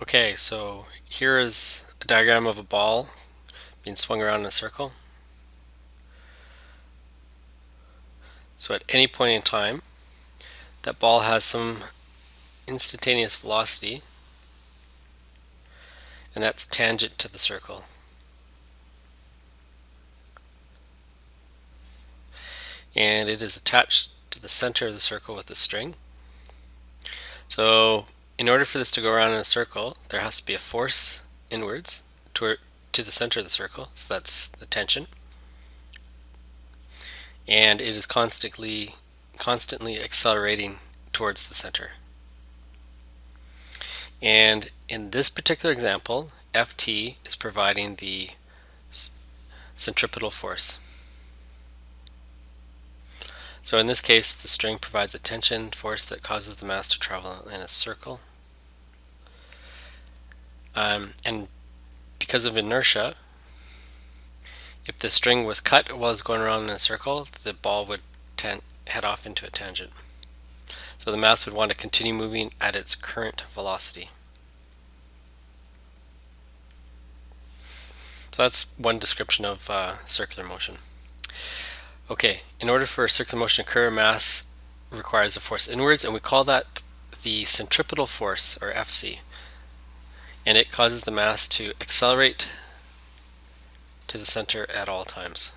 Okay, so here is a diagram of a ball being swung around in a circle. So at any point in time, that ball has some instantaneous velocity, and that's tangent to the circle. And it is attached to the center of the circle with a string. So in order for this to go around in a circle, there has to be a force inwards to the center of the circle, so that's the tension. And it is constantly accelerating towards the center. And in this particular example, Ft is providing the centripetal force. So in this case, the string provides a tension force that causes the mass to travel in a circle. And because of inertia, if the string was cut while it's going around in a circle, the ball would head off into a tangent. So the mass would want to continue moving at its current velocity. So that's one description of circular motion. Okay, in order for a circular motion to occur, mass requires a force inwards, and we call that the centripetal force, or Fc. And it causes the mass to accelerate to the center at all times.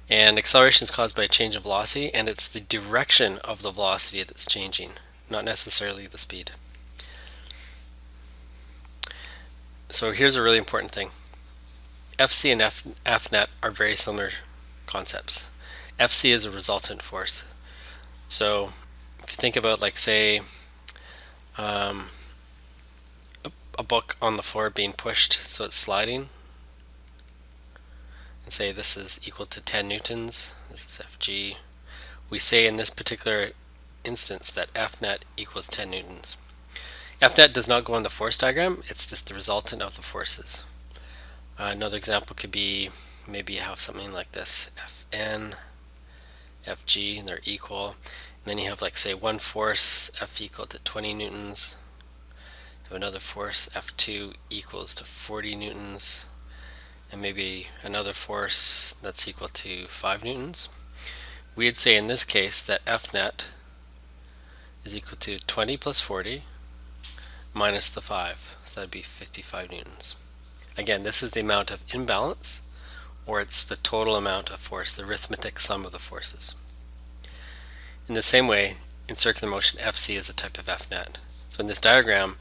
And acceleration is caused by a change in velocity, and it's the direction of the velocity that's changing, not necessarily the speed. So here's a really important thing. Fc and Fnet are very similar concepts. Fc is a resultant force. So if you think about, like, say, a book on the floor being pushed, so it's sliding, and say this is equal to 10 newtons, this is Fg. We say in this particular instance that Fnet equals 10 newtons. Fnet does not go on the force diagram, it's just the resultant of the forces. Another example could be, maybe you have something like this, Fn, Fg, and they're equal. And then you have, like, say, one force, F equal to 20 newtons. You have another force, F2 equals to 40 newtons. And maybe another force that's equal to 5 newtons. We'd say in this case that Fnet is equal to 20 plus 40 minus the 5. So that'd be 55 newtons. Again, this is the amount of imbalance, or it's the total amount of force, the arithmetic sum of the forces. In the same way, in circular motion, Fc is a type of Fnet. So in this diagram,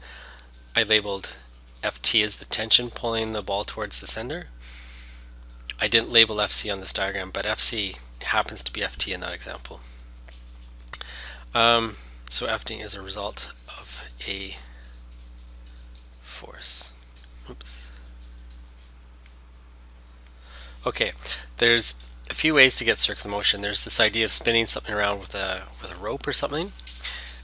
I labeled Ft as the tension pulling the ball towards the center. I didn't label Fc on this diagram, but Fc happens to be Ft in that example. So Ft is a result of a force. Oops. Okay, there's a few ways to get circular motion. There's this idea of spinning something around with a rope or something.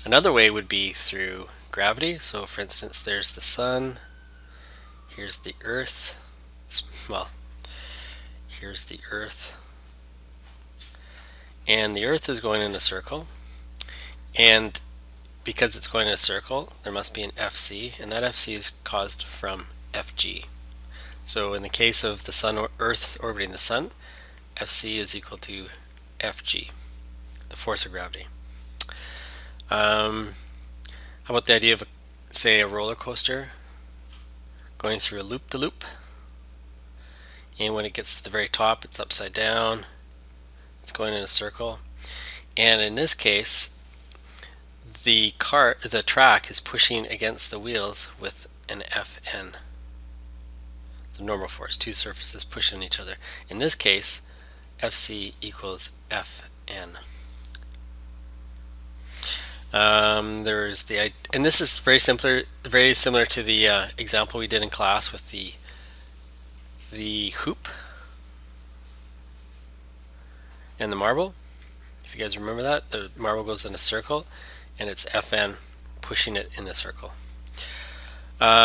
Another way would be through gravity. So for instance, there's the sun, here's the earth, well, here's the earth, and the earth is going in a circle, and because it's going in a circle, there must be an Fc, and that Fc is caused from Fg. So in the case of the sun, or Earth orbiting the sun, Fc is equal to Fg, the force of gravity. How about the idea of, say, a roller coaster going through a loop-de-loop, and when it gets to the very top, it's upside down, it's going in a circle, and in this case, the track is pushing against the wheels with an Fn. The normal force, two surfaces pushing each other. In this case, Fc equals Fn. And this is very similar to the example we did in class with the hoop and the marble. If you guys remember that, the marble goes in a circle, and it's Fn pushing it in a circle.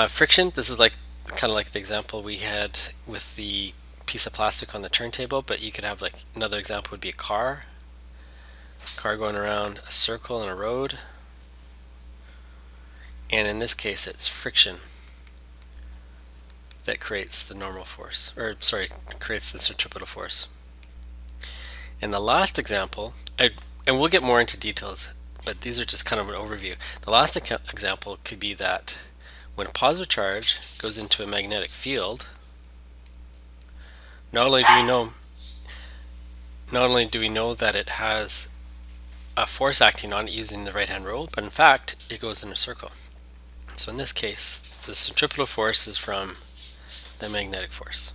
Friction. This is kind of like the example we had with the piece of plastic on the turntable, but you could have, like, another example would be a car going around a circle in a road, and in this case it's friction that creates the normal force, or sorry, creates the centripetal force. And the last example, and we'll get more into details, but these are just kind of an overview. The last example could be that when a positive charge goes into a magnetic field, not only do we know that it has a force acting on it using the right hand rule, but in fact it goes in a circle. So in this case, the centripetal force is from the magnetic force.